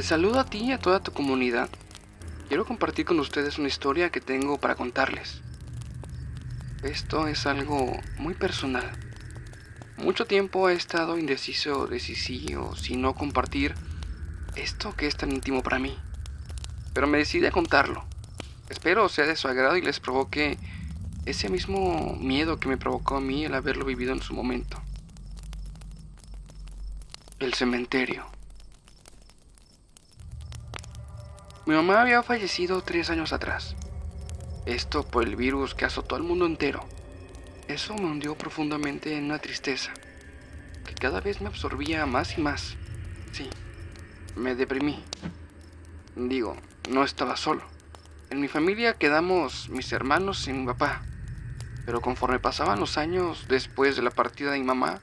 Te saludo a ti y a toda tu comunidad. Quiero compartir con ustedes una historia que tengo para contarles. Esto es algo muy personal. Mucho tiempo he estado indeciso de si sí o si no compartir esto que es tan íntimo para mí. Pero me decidí a contarlo. Espero sea de su agrado y les provoque ese mismo miedo que me provocó a mí el haberlo vivido en su momento. El cementerio. Mi mamá había fallecido 3 años atrás. Esto por el virus que azotó al mundo entero. Eso me hundió profundamente en una tristeza, que cada vez me absorbía más y más. Sí, me deprimí. Digo, no estaba solo. En mi familia quedamos mis hermanos y mi papá. Pero conforme pasaban los años después de la partida de mi mamá,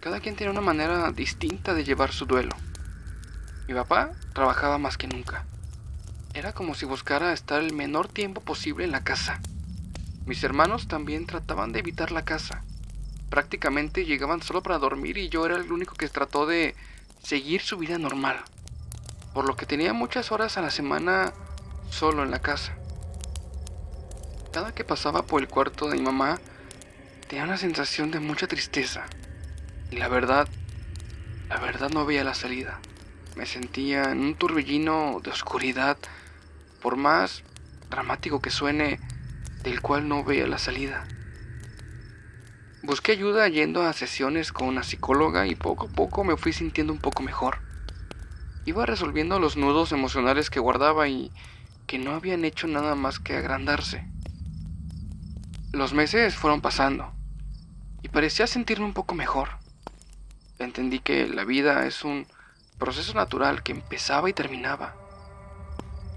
cada quien tenía una manera distinta de llevar su duelo. Mi papá trabajaba más que nunca. Era como si buscara estar el menor tiempo posible en la casa. Mis hermanos también trataban de evitar la casa. Prácticamente llegaban solo para dormir y yo era el único que trató de seguir su vida normal. Por lo que tenía muchas horas a la semana solo en la casa. Cada que pasaba por el cuarto de mi mamá, tenía una sensación de mucha tristeza. Y la verdad no veía la salida. Me sentía en un torbellino de oscuridad, por más dramático que suene, del cual no veía la salida. Busqué ayuda yendo a sesiones con una psicóloga y poco a poco me fui sintiendo un poco mejor. Iba resolviendo los nudos emocionales que guardaba y que no habían hecho nada más que agrandarse. Los meses fueron pasando y parecía sentirme un poco mejor. Entendí que la vida es un proceso natural que empezaba y terminaba,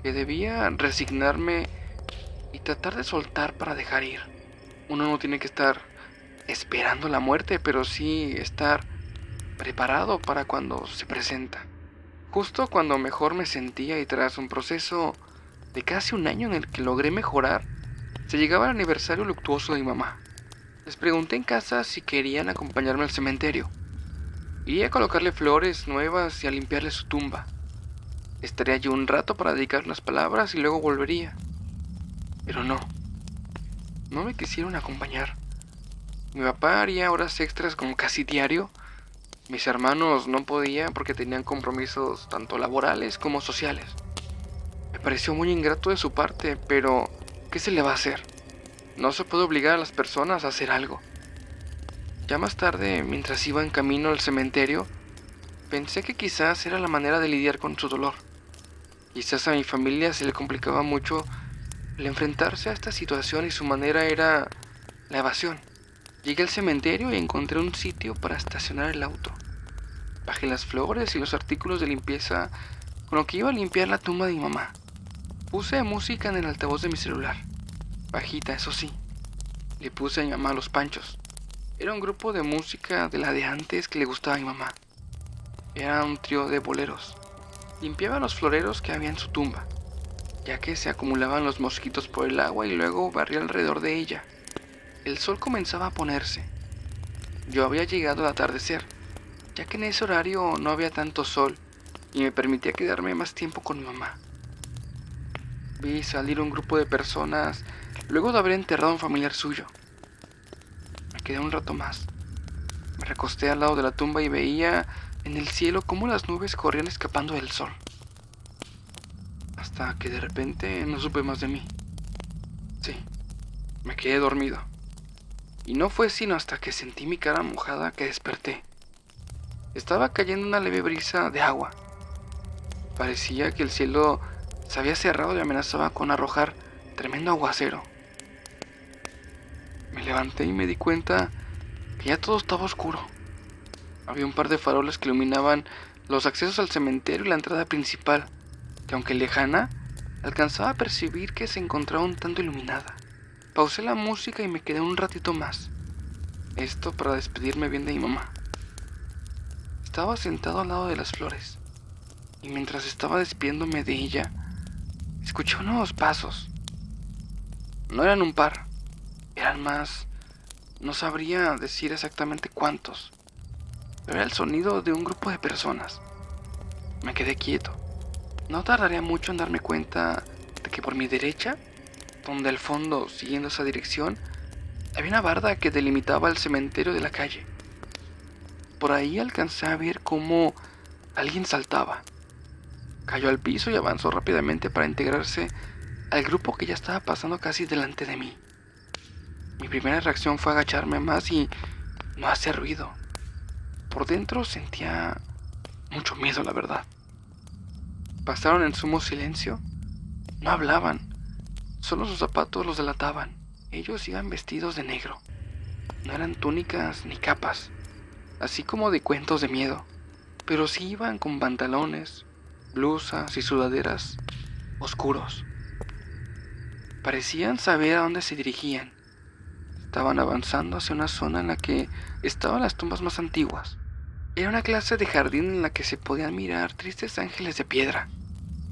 que debía resignarme y tratar de soltar para dejar ir. Uno no tiene que estar esperando la muerte, pero sí estar preparado para cuando se presenta. Justo cuando mejor me sentía y tras un proceso de casi un año en el que logré mejorar, se llegaba el aniversario luctuoso de mi mamá. Les pregunté en casa si querían acompañarme al cementerio. Iría a colocarle flores nuevas y a limpiarle su tumba. Estaría allí un rato para dedicar unas palabras y luego volvería. Pero no me quisieron acompañar. Mi papá haría horas extras como casi diario. Mis hermanos no podían porque tenían compromisos tanto laborales como sociales. Me pareció muy ingrato de su parte, pero ¿qué se le va a hacer? No se puede obligar a las personas a hacer algo. Ya más tarde, mientras iba en camino al cementerio, pensé que quizás era la manera de lidiar con su dolor. Quizás a mi familia se le complicaba mucho el enfrentarse a esta situación y su manera era la evasión. Llegué al cementerio y encontré un sitio para estacionar el auto. Bajé las flores y los artículos de limpieza con lo que iba a limpiar la tumba de mi mamá. Puse música en el altavoz de mi celular. Bajita, eso sí. Le puse a mi mamá los panchos. Era un grupo de música de la de antes que le gustaba a mi mamá. Era un trío de boleros. Limpiaba los floreros que había en su tumba, ya que se acumulaban los mosquitos por el agua y luego barría alrededor de ella. El sol comenzaba a ponerse. Yo había llegado al atardecer, ya que en ese horario no había tanto sol y me permitía quedarme más tiempo con mi mamá. Vi salir un grupo de personas luego de haber enterrado a un familiar suyo. Me quedé un rato más. Me recosté al lado de la tumba y veía en el cielo cómo las nubes corrían escapando del sol. Hasta que de repente no supe más de mí. Sí, me quedé dormido. Y no fue sino hasta que sentí mi cara mojada que desperté. Estaba cayendo una leve brisa de agua. Parecía que el cielo se había cerrado y amenazaba con arrojar tremendo aguacero. Me levanté y me di cuenta que ya todo estaba oscuro. Había un par de farolas que iluminaban los accesos al cementerio y la entrada principal, que aunque lejana, alcanzaba a percibir que se encontraba un tanto iluminada. Pausé la música y me quedé un ratito más. Esto para despedirme bien de mi mamá. Estaba sentado al lado de las flores, y mientras estaba despidiéndome de ella, escuché unos pasos. No eran un par, eran más. No sabría decir exactamente cuántos, pero era el sonido de un grupo de personas. Me quedé quieto, No tardaría mucho en darme cuenta de que por mi derecha, donde al fondo, siguiendo esa dirección, había una barda que delimitaba el cementerio de la calle. Por ahí alcancé a ver cómo alguien saltaba. Cayó al piso y avanzó rápidamente para integrarse al grupo que ya estaba pasando casi delante de mí. Mi primera reacción fue agacharme más y no hacer ruido. Por dentro sentía mucho miedo, la verdad. Pasaron en sumo silencio. No hablaban. Solo sus zapatos los delataban. Ellos iban vestidos de negro. No eran túnicas ni capas, así como de cuentos de miedo, pero sí iban con pantalones, blusas y sudaderas oscuros. Parecían saber a dónde se dirigían. Estaban avanzando hacia una zona en la que estaban las tumbas más antiguas. Era una clase de jardín en la que se podían mirar tristes ángeles de piedra,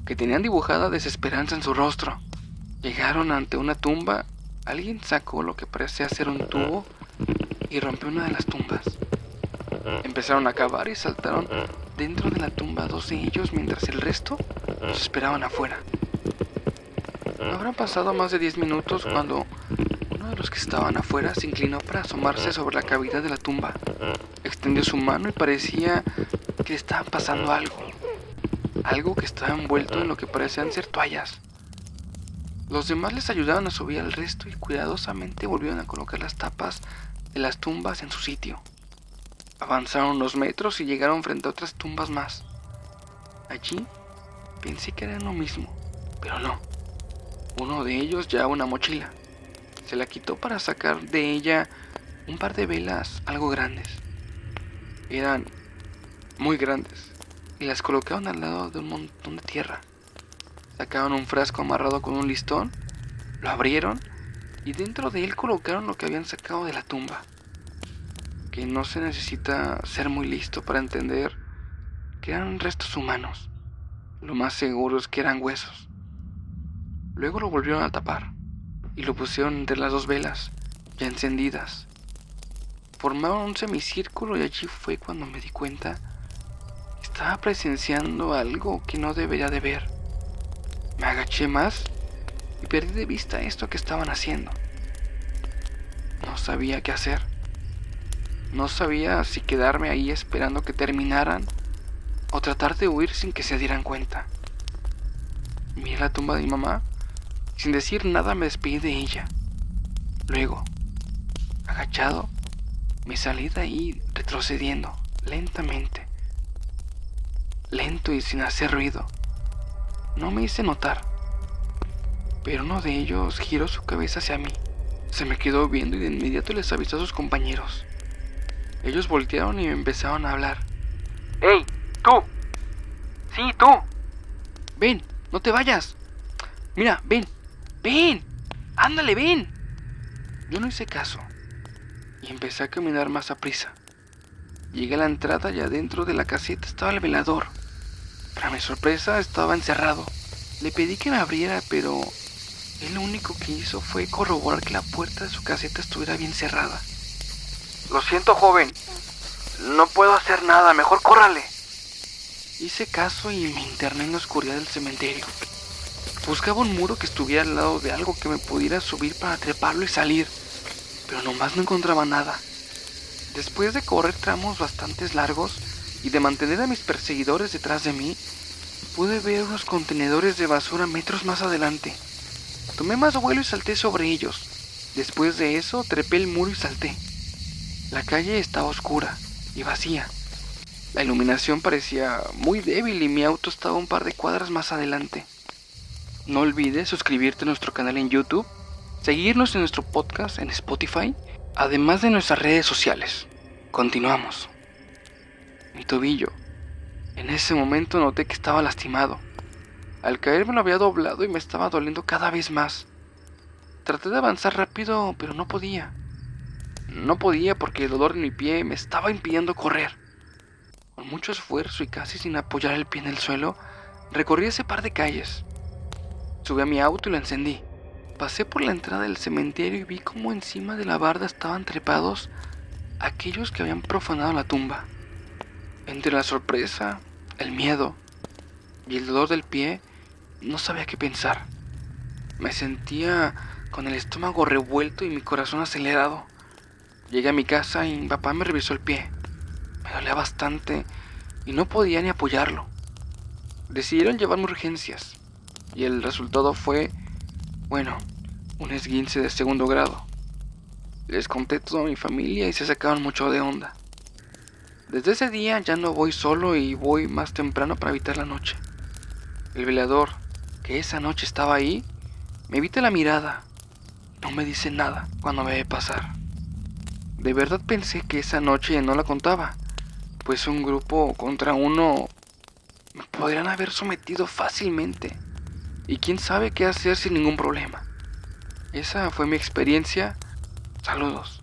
que tenían dibujada desesperanza en su rostro. Llegaron ante una tumba. Alguien sacó lo que parecía ser un tubo y rompió una de las tumbas. Empezaron a cavar y saltaron dentro de la tumba 2 de ellos, mientras el resto los esperaban afuera. No habrán pasado más de 10 minutos cuando uno de los que estaban afuera se inclinó para asomarse sobre la cavidad de la tumba. Extendió su mano y parecía que le estaba pasando algo. Algo que estaba envuelto en lo que parecían ser toallas. Los demás les ayudaron a subir al resto y cuidadosamente volvieron a colocar las tapas de las tumbas en su sitio. Avanzaron unos metros y llegaron frente a otras tumbas más. Allí pensé que era lo mismo, pero no. Uno de ellos llevaba una mochila. Se la quitó para sacar de ella un par de velas algo grandes. Eran muy grandes y las colocaron al lado de un montón de tierra. Sacaron un frasco amarrado con un listón, lo abrieron y dentro de él colocaron lo que habían sacado de la tumba. Que no se necesita ser muy listo para entender que eran restos humanos. Lo más seguro es que eran huesos. Luego lo volvieron a tapar y lo pusieron entre las 2 velas, ya encendidas. Formaron un semicírculo y allí fue cuando me di cuenta que estaba presenciando algo que no debería de ver. Me agaché más y perdí de vista esto que estaban haciendo. No sabía qué hacer. No sabía si quedarme ahí esperando que terminaran o tratar de huir sin que se dieran cuenta. Miré la tumba de mi mamá y sin decir nada me despedí de ella. Luego, agachado, me salí de ahí retrocediendo lentamente. Lento y sin hacer ruido. No me hice notar, pero uno de ellos giró su cabeza hacia mí. Se me quedó viendo y de inmediato les avisó a sus compañeros. Ellos voltearon y me empezaron a hablar. ¡Hey, tú! ¡Sí, tú! ¡Ven, no te vayas! Mira, ven, ven, ándale, ven. Yo no hice caso y empecé a caminar más a prisa. Llegué a la entrada y adentro de la caseta estaba el velador. Para mi sorpresa estaba encerrado. Le pedí que me abriera, pero él lo único que hizo fue corroborar que la puerta de su caseta estuviera bien cerrada. Lo siento, joven. No puedo hacer nada, mejor córrale. Hice caso y me interné en la oscuridad del cementerio. Buscaba un muro que estuviera al lado de algo que me pudiera subir para treparlo y salir, pero nomás no encontraba nada. Después de correr tramos bastante largos y de mantener a mis perseguidores detrás de mí, pude ver unos contenedores de basura metros más adelante. Tomé más vuelo y salté sobre ellos. Después de eso, trepé el muro y salté. La calle estaba oscura y vacía. La iluminación parecía muy débil y mi auto estaba un par de cuadras más adelante. No olvides suscribirte a nuestro canal en YouTube, seguirnos en nuestro podcast en Spotify, además de nuestras redes sociales. Continuamos. Mi tobillo. En ese momento noté que estaba lastimado. Al caer me lo había doblado y me estaba doliendo cada vez más. Traté de avanzar rápido, pero no podía. No podía porque el dolor en mi pie me estaba impidiendo correr. Con mucho esfuerzo y casi sin apoyar el pie en el suelo, recorrí ese par de calles. Subí a mi auto y lo encendí. Pasé por la entrada del cementerio y vi cómo encima de la barda estaban trepados aquellos que habían profanado la tumba. Entre la sorpresa, el miedo y el dolor del pie no sabía qué pensar. Me sentía con el estómago revuelto y mi corazón acelerado. Llegué a mi casa y mi papá me revisó el pie. Me dolía bastante y no podía ni apoyarlo. Decidieron llevarme a urgencias y el resultado fue, bueno, un esguince de 2.º grado. Les conté todo a mi familia y se sacaron mucho de onda. Desde ese día ya no voy solo y voy más temprano para evitar la noche. El velador, que esa noche estaba ahí, me evita la mirada. No me dice nada cuando me ve pasar. De verdad pensé que esa noche no la contaba, pues un grupo contra uno me podrían haber sometido fácilmente. Y quién sabe qué hacer sin ningún problema. Esa fue mi experiencia. Saludos.